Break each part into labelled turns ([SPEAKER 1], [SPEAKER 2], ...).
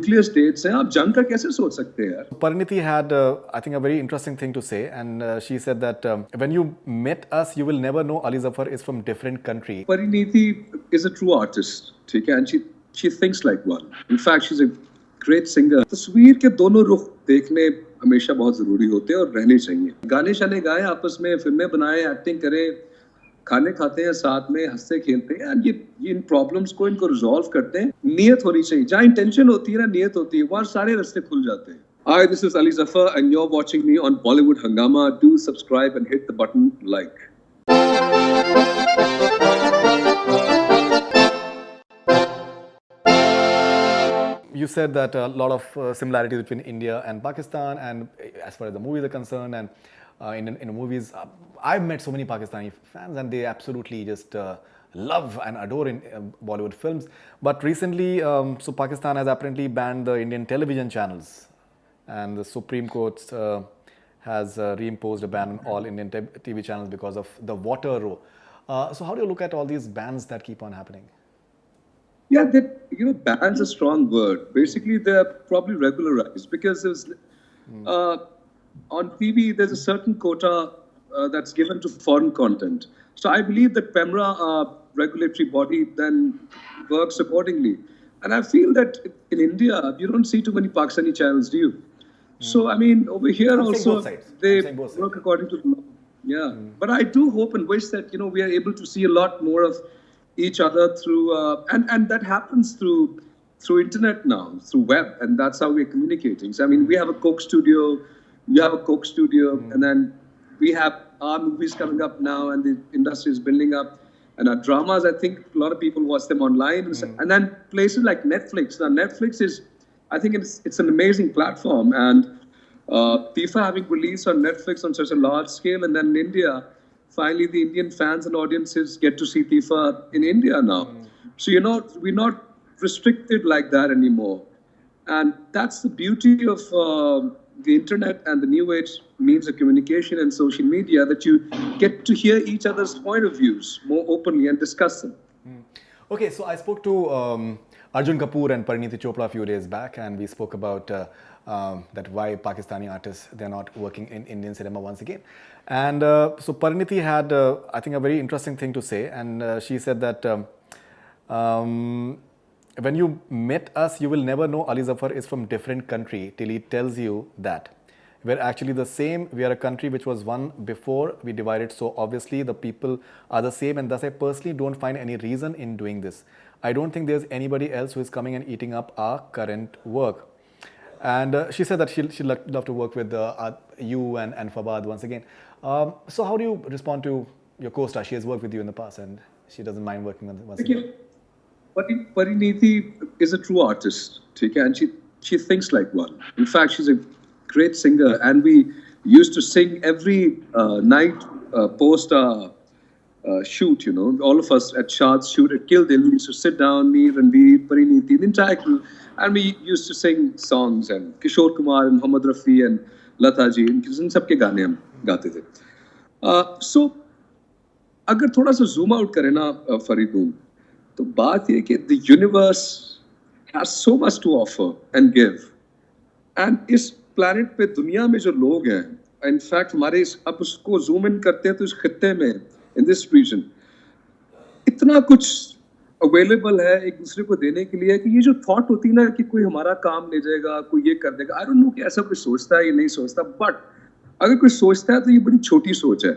[SPEAKER 1] Nuclear states हैं, आप जंग का कैसे सोच सकते हैं यार?
[SPEAKER 2] Pariniti had, I think, a very interesting thing to say, and she said that when you met us, you will never know Ali Zafar is from different country.
[SPEAKER 1] Pariniti is a true artist, ठीक है, and she thinks like one. In fact, she's a great singer. तस्वीर के दोनों रुख देखने हमेशा बहुत जरूरी होते हैं और रहने चाहिए. गाने शाने गाएं आपस में, फिल्में बनाएं, एक्टिंग करें, खाने खाते हैं साथ में, हंसते खेलते हैं, एंड ये इन प्रॉब्लम्स को इनको रिजॉल्व करते हैं. नियत होनी चाहिए, जहाँ इंटेंशन होती है ना, नियत होती है, वहाँ सारे रास्ते खुल जाते हैं. Hi, this is Ali Zafar and you're watching me on Bollywood Hangama. Do subscribe and hit the button like.
[SPEAKER 2] You said that a lot of similarities between India and Pakistan, and as far as the movies are concerned, and in movies, I've met so many Pakistani fans, and they absolutely just love and adore in Bollywood films. But recently, so Pakistan has apparently banned the Indian television channels, and the Supreme Court has reimposed a ban on all Indian TV channels because of the water row. So how do you look at all these bans that keep on happening?
[SPEAKER 1] Yeah, ban's a strong word. Basically, they're probably regularized because there's on TV there's a certain quota that's given to foreign content. So I believe that PEMRA, regulatory body, then works accordingly. And I feel that in India, you don't see too many Pakistani channels, do you? So I mean, over here also they work according to the law. Yeah, but I do hope and wish that we are able to see a lot more of each other through and that happens through internet now, through web, and that's how we're communicating. So I mean, we have a Coke studio, you have a Coke studio, and then we have our movies coming up now, and the industry is building up, and our dramas, I think a lot of people watch them online, and then places like Netflix. Now Netflix is, I think it's an amazing platform, and FIFA having released on Netflix on such a large scale, and then in India, finally, the Indian fans and audiences get to see FIFA in India now. So, we're not restricted like that anymore. And that's the beauty of the internet and the new age means of communication and social media, that you get to hear each other's point of views more openly and discuss them.
[SPEAKER 2] Okay, so I spoke to Arjun Kapoor and Parineeti Chopra a few days back, and we spoke about that why Pakistani artists, they're not working in Indian cinema once again. And so Parineeti had, I think, a very interesting thing to say, and she said that when you met us, you will never know Ali Zafar is from different country till he tells you that. We're actually the same. We are a country which was one before we divided, so obviously the people are the same, and thus I personally don't find any reason in doing this. I don't think there's anybody else who is coming and eating up our current work. And she said that she'd love to work with you and Fawad once again. So how do you respond to your co-star? She has worked with you in the past, and she doesn't mind working once again.
[SPEAKER 1] Parineeti is a true artist, okay? And she thinks like one. In fact, she's a great singer, and we used to sing every night post shoot, all of us at Shad's shoot at Kill Dil. We used to sit down, me, Ranveer, Parineeti, the entire crew, and we used to sing songs, and Kishore Kumar and Mohammad Rafi and Lata ji, in सबके गाने हम गाते थे. So अगर थोड़ा सा zoom out करें ना फरीदून, तो बात ये कि the universe has so much to offer and give, and इस planet पे दुनिया में जो लोग हैं, in fact हमारे अब उसको zoom in करते हैं तो इस खित्ते में, in this region, इतना कुछ अवेलेबल है एक दूसरे को देने के लिए कि ये जो थॉट होती है ना कि कोई हमारा काम ले जाएगा, कोई ये कर देगा, आई डोंट नो कि ऐसा कोई सोचता है या नहीं सोचता, बट अगर कोई सोचता है तो ये बड़ी छोटी सोच है,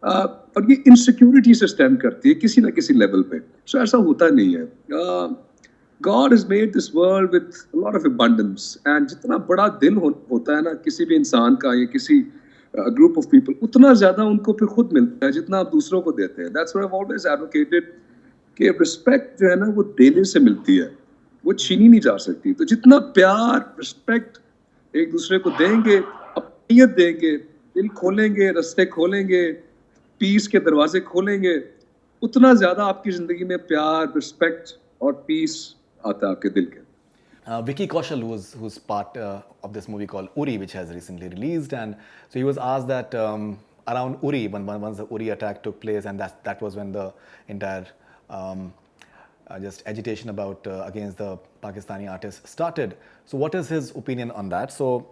[SPEAKER 1] और ये इनसिक्योरिटी से स्टैंड करती है किसी ना किसी लेवल पे. सो ऐसा होता नहीं है. God has made this world with a lot of abundance, and जितना बड़ा दिल होता है ना किसी भी इंसान का या किसी ग्रुप ऑफ पीपल, उतना ज्यादा उनको फिर खुद मिलता है जितना आप दूसरों को देते हैं. That's what I've always advocated, कि रिस्पेक्ट जो है ना वो देने से मिलती है, वो छीनी नहीं जा सकती. तो जितना प्यार, रिस्पेक्ट एक दूसरे को देंगे, अपनीयत देंगे, दिल खोलेंगे, रास्ते खोलेंगे, पीस के दरवाजे खोलेंगे, उतना ज्यादा आपकी जिंदगी में प्यार, रिस्पेक्ट और पीस आता है आपके दिल के.
[SPEAKER 2] Vicky Kaushal, who's part of this movie called Uri, which has recently released, and so he was asked that around Uri, once the Uri attack took place, and that was when the entire just agitation about against the Pakistani artist started. So what is his opinion on that? So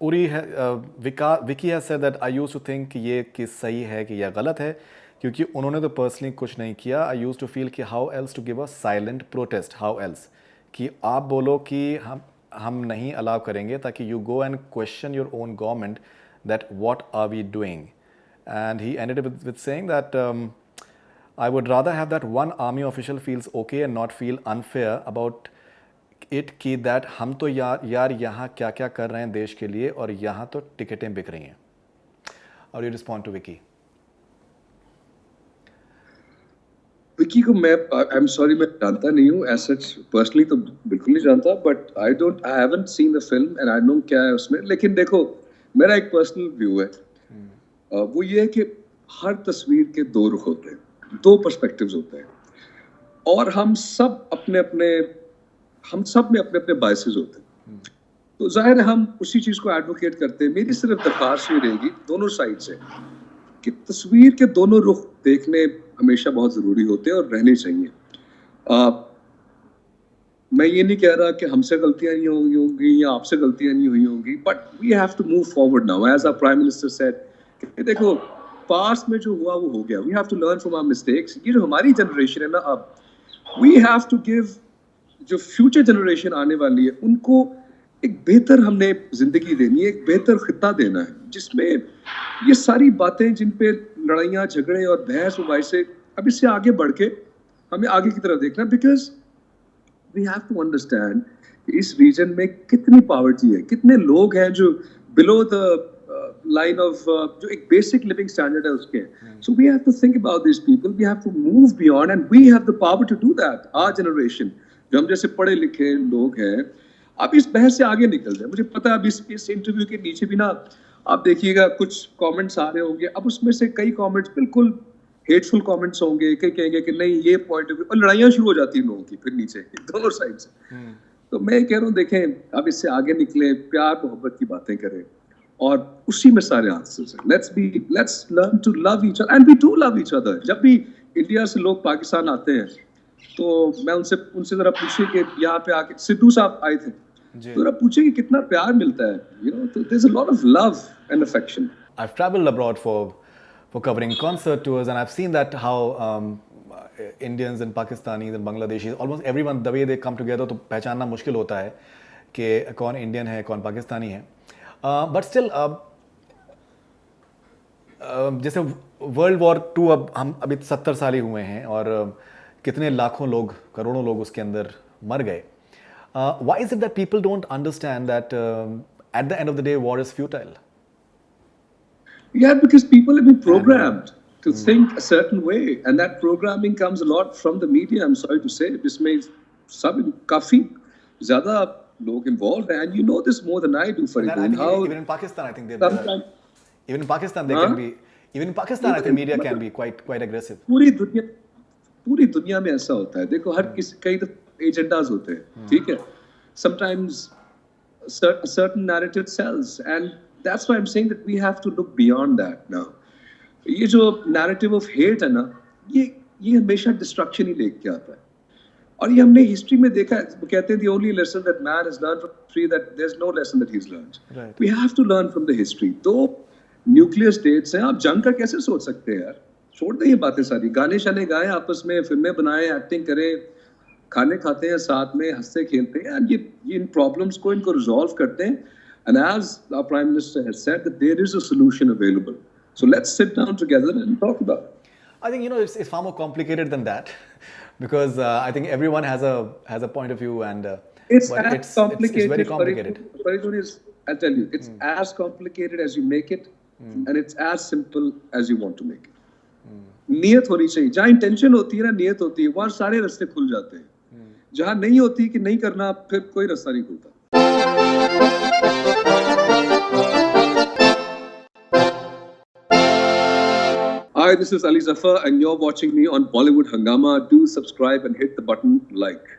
[SPEAKER 2] Vicky has said that I used to think कि ये किस सही है कि यह गलत है क्योंकि उन्होंने तो पर्सनली कुछ नहीं किया. I used to feel कि how else to give a silent protest, how else कि आप बोलो कि हम नहीं अलाउ करेंगे ताकि you go and question your own government that what are we doing. And he ended up with saying that I would rather have that one army official feels okay and not feel unfair about it कि that हम तो यार यहाँ क्या क्या कर रहे हैं देश के लिए और यहाँ तो टिकटें बिक रही हैं. How do you respond to Vicky?
[SPEAKER 1] Vicky को मैं आई एम सॉरी मैं जानता नहीं हूँ एज सच पर्सनली तो बिल्कुल नहीं जानता but I haven't seen the film and I know क्या है उसमें लेकिन देखो मेरा एक पर्सनल व्यू है वो ये है कि हर तस्वीर के दो रुख होते हैं दो पर्सपेक्टिव्स होते हैं और हम सब में अपने अपने बायसेस होते हैं तो जाहिर है हम उसी चीज को एडवोकेट करते हैं मेरी सिर्फ दरख्वास्त ये रहेगी दोनों साइड से कि तस्वीर के दोनों रुख देखने हमेशा बहुत जरूरी होते हैं और रहने चाहिए मैं ये नहीं कह रहा कि हमसे गलतियां नहीं हुई होंगी या आपसे गलतियां नहीं हुई होंगी but we have to move forward now as our prime minister said देखो पास्ट में जो हुआ वो हो गया we have to learn from our mistakes ये जो हमारी जनरेशन है ना अब वी हैव टू गिव जो फ्यूचर जनरेशन आने वाली है उनको एक बेहतर हमने जिंदगी देनी है एक बेहतर खिता देना है जिसमें ये सारी बातें जिन पे लड़ाइयाँ झगड़े और बहस से अब इससे आगे बढ़ के हमें आगे की तरफ देखना because we have to understand इस रीजन में कितनी पॉवर्टी है कितने लोग हैं जो बिलो द लाइन ऑफ जो एक बेसिक लिविंग स्टैंडर्ड है उसके so we have to think about this people we have to move beyond and we have the power to do that our generation जो हम जैसे पढ़े लिखे लोग हैं आप इस बहस से आगे निकल जाए मुझे पता है अब इस इंटरव्यू के नीचे भी ना आप देखिएगा कुछ कमेंट्स आ रहे होंगे अब उसमें से कई कमेंट्स बिल्कुल हेटफुल कमेंट्स होंगे कई कहेंगे कि नहीं ये पॉइंट ऑफ व्यू और लड़ाइयाँ शुरू हो जाती हैं लोगों की फिर नीचे दोनों साइड से तो मैं कह रहा हूँ देखें अब इससे आगे निकले प्यार मोहब्बत की बातें करें और उसी में सारे आंसर्स हैं let's learn to love each other and we do love each other जब भी इंडिया से लोग पाकिस्तान आते हैं तो मैं उनसे जरा पूछिए कि यहाँ पे आके सिद्धू साहब आए थे तो जरा पूछिए कि कितना प्यार मिलता है यू नो तो there is a lot of love and affection
[SPEAKER 2] I've traveled abroad for covering concert tours and I've seen that how Indians and Pakistanis and Bangladeshis almost everyone the way they come together तो पहचानना मुश्किल होता है कि कौन Indian है कौन पाकिस्तानी है बट स्टिल जैसे वर्ल्ड वॉर 2 अब हम अभी 70 साल ही हुए हैं और कितने लाखों लोग करोड़ों लोग उसके अंदर मर गए why is it that people don't understand that at the end of the day war is futile?
[SPEAKER 1] Yeah, because people have been programmed to think a certain way and that programming comes a lot from the media I'm sorry to say इसमें सब काफी ज़्यादा लोग involved and you know this more than I do for
[SPEAKER 2] how even in Pakistan I think even in Pakistan they can be even in Pakistan I think media can be quite aggressive
[SPEAKER 1] पूरी दुनिया में ऐसा होता है देखो हर किसी कई agendas होते हैं ठीक है sometimes a certain narrative sells and that's why I'm saying that we have to look beyond that now ये जो narrative of hate है ना ये हमेशा destruction ही लेके आता है और ये हमने हिस्ट्री में देखा है वो कहते हैं the only lesson that man has learned from history that there's no lesson that he's learned
[SPEAKER 2] right.
[SPEAKER 1] we have to learn from the history तो न्यूक्लियर स्टेट्स हैं आप जंग का कैसे सोच सकते हैं यार छोड़ दें ये बातें सारी गाने शाने गाएं आपस में फिल्में बनाएं एक्टिंग करें खाने खाते हैं साथ में हंसते खेलते हैं ये इन प्रॉब्लम्स को इनको रिजॉल्व करते हैं and as our prime minister has said that there is a solution available so let's sit down together and talk about
[SPEAKER 2] I think it's far more complicated than that because I think everyone has a point of view and
[SPEAKER 1] it's very
[SPEAKER 2] complicated.
[SPEAKER 1] I'll tell you, it's as complicated as you make it and it's as simple as you want to make it. नियत होनी चाहिए जहाँ intention होती है ना नियत होती है वहाँ सारे रास्ते खुल जाते हैं जहाँ नहीं होती कि नहीं करना फिर कोई रास्ता नहीं खुलता Hi, this is Ali Zafar and you're watching me on Bollywood Hangama. Do subscribe and hit the button like.